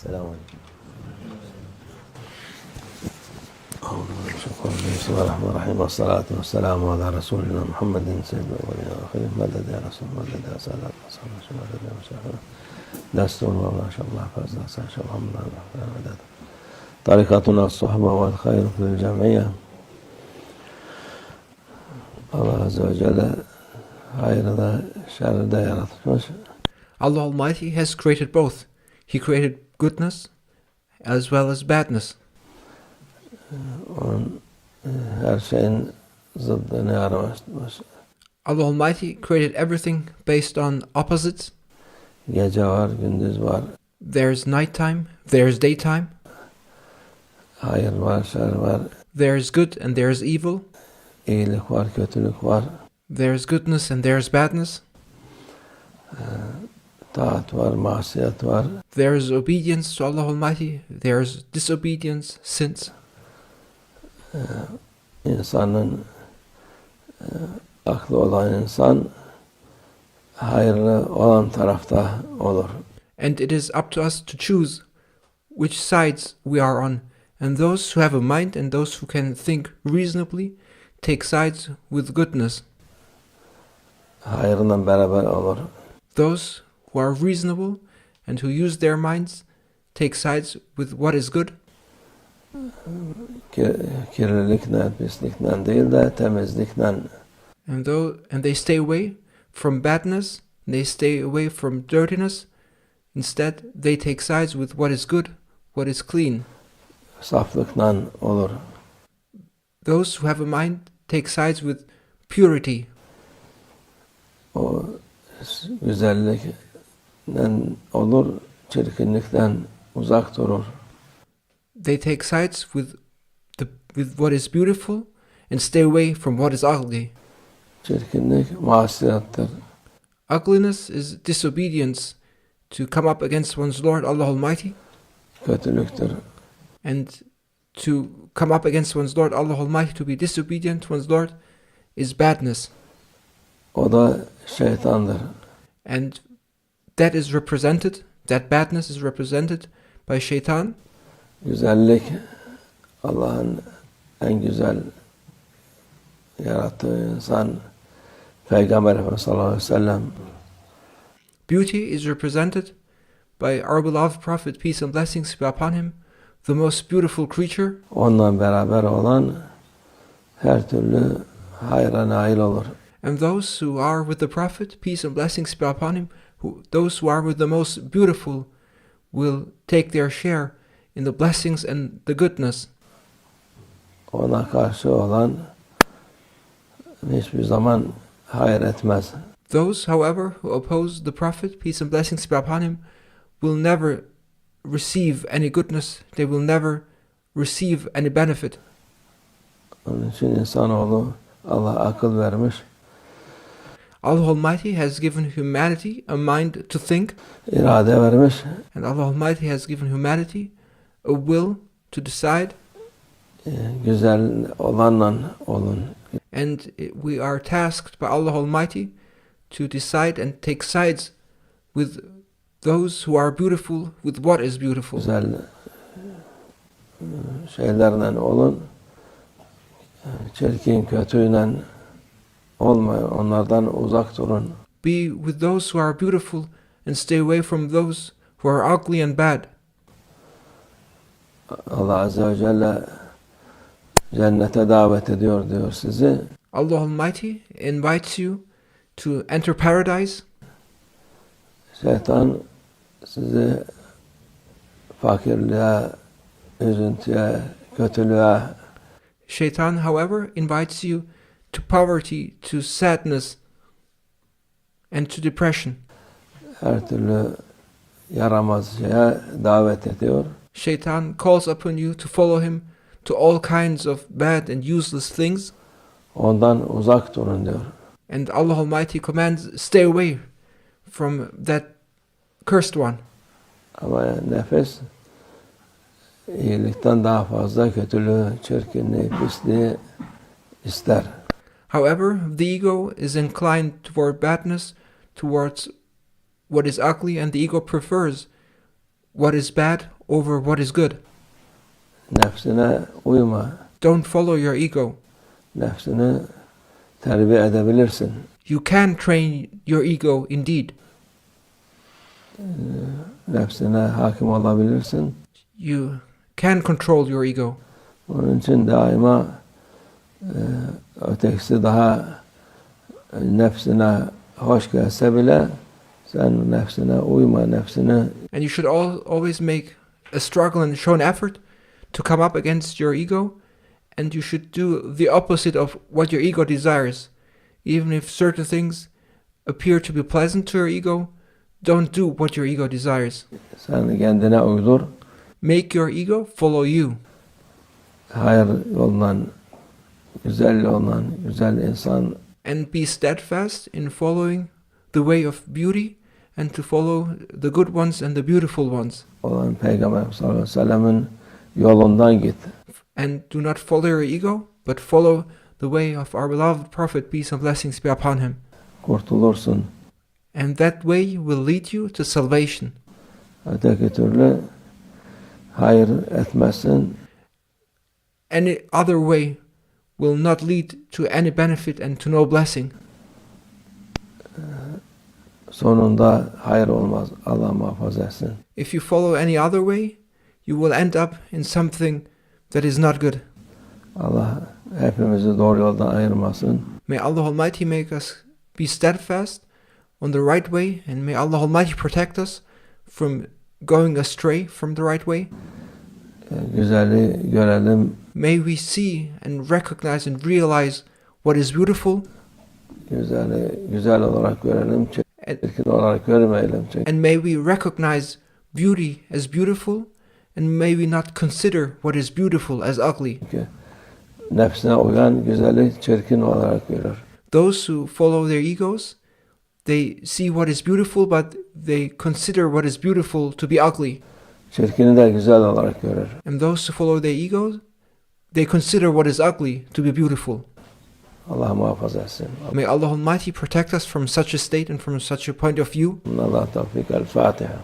Selamun Aleyküm. Bismillahirrahmanirrahim. Vessalatu vesselamu ala Resulina-Muhammadin seyyidil evvelin ve ahirin. Meded ya Resul, meded ya Sadat, meded ya Müşahir. Destur ve maşallah fazla sen Sh.Muhammad meded. Tarikatuna s-suhba vel hayr fil cemiyye. Allah Azze ve Celle hayrı da şerri de yaratmış. Allah Almighty has created both. He created goodness as well as badness. Onun her şeyin zıddını aramış. Allah Almighty created everything based on opposites. Gece var, gündüz var. There's nighttime, there's daytime. Hayır var, şer var. There's good and there's evil. İyilik var, kötülük var. There's goodness and there's badness. Taat var, masiyet var. There's obedience to Allah Almighty. There's disobedience, sins. İnsanın aklı olan insan hayırlı olan tarafta olur. And it is up to us to choose which sides we are on. And those who have a mind and those who can think reasonably take sides with goodness. Hayırla beraber olur. Those who are reasonable and who use their minds take sides with what is good. Kirlilikle, pislikle değil de temizlikle. And they stay away from badness, they stay away from dirtiness. Instead, they take sides with what is good, what is clean. Saflıkla olur. Those who have a mind take sides with purity. O güzellikle olur, çirkinlikten uzak durur. They take sides with what is beautiful and stay away from what is ugly. Çirkinlik masiyettir. Ugliness is disobedience, to come up against one's Lord Allah Almighty. Kötülüktür. And to come up against one's Lord Allah Almighty, to be disobedient to one's Lord, is badness. O da şeytandır. And that is represented, that badness is represented by shaitan. Güzellik Allah'ın en güzel yarattığı insan Peygamber Efendimiz sallallahu aleyhi ve sellem. Beauty is represented by our beloved Prophet, peace and blessings be upon him, the most beautiful creature. Onunla beraber olan her türlü hayra nail olur. And those who are with the Prophet, peace and blessings be upon him, those who are with the most beautiful will take their share in the blessings and the goodness. Ona karşı olan hiçbir zaman hayır etmez. Those, however, who oppose the Prophet, peace and blessings be upon him, will never receive any goodness. They will never receive any benefit. Onun için insanoğlu Allah akıl vermiş. Allah Almighty has given humanity a mind to think. İrade vermiş. And Allah Almighty has given humanity a will to decide. Güzel olanla olun. And we are tasked by Allah Almighty to decide and take sides with those who are beautiful, with what is beautiful. Güzel şeylerle olun. Çirkin, kötüyle olmayın. Onlardan uzak durun. Be with those who are beautiful and stay away from those who are ugly and bad. Allah Azze ve Celle cennete davet ediyor diyor sizi. Allah Almighty invites you to enter paradise. Şeytan sizi fakirliğe, üzüntüye, kötülüğe. Shaitan, however, invites you to poverty, to sadness, and to depression. Her türlü yaramaz şeye davet ediyor. Shaitan calls upon you to follow him to all kinds of bad and useless things. Ondan uzak durun diyor. And Allah Almighty commands, stay away from that cursed one. Ama nefes iyilikten daha fazla kötülüğü, çirkinliği, pisliği ister. However, the ego is inclined toward badness, towards what is ugly, and the ego prefers what is bad over what is good. Nefsine uyma. Don't follow your ego. Nefsini terbiye edebilirsin. You can train your ego indeed. Nefsine hakim olabilirsin. You can control your ego. Onun için daima ötekisi daha nefsine hoş gelse bile sen nefsine uyma, nefsine. And you should always make a struggle and show an effort to come up against your ego, and you should do the opposite of what your ego desires. Even if certain things appear to be pleasant to your ego, don't do what your ego desires. Sen kendine uydur. Make your ego follow you. Hayır yoldan, güzel yoldan, güzel insan. And be steadfast in following the way of beauty, and to follow the good ones and the beautiful ones. Olan Peygamber sallallahu aleyhi ve sellemin yolundan git. And do not follow your ego, but follow the way of our beloved Prophet, peace and blessings be upon him. Kurtulursun. And that way will lead you to salvation. Öteki türlü hayır etmezsin. Any other way will not lead to any benefit and to no blessing. Sonunda hayır olmaz. Allah muhafaza etsin. If you follow any other way, you will end up in something that is not good. Allah hepimizi doğru yoldan ayırmasın. May Allah Almighty make us be steadfast on the right way, and may Allah Almighty protect us from going astray from the right way. Güzeli görelim. May we see and recognize and realize what is beautiful. Güzeli güzel olarak görelim. Çirkin olarak görmeyelim. And may we recognize beauty as beautiful, and may we not consider what is beautiful as ugly. Nefsine uyan güzeli çirkin olarak görür. Those who follow their egos, they see what is beautiful, but they consider what is beautiful to be ugly. Çirkini de güzel olarak görür. And those who follow their egos, they consider what is ugly to be beautiful. Allah muhafaza etsin. May Allah Almighty protect us from such a state and from such a point of view. Allah tevfik. El Fatiha.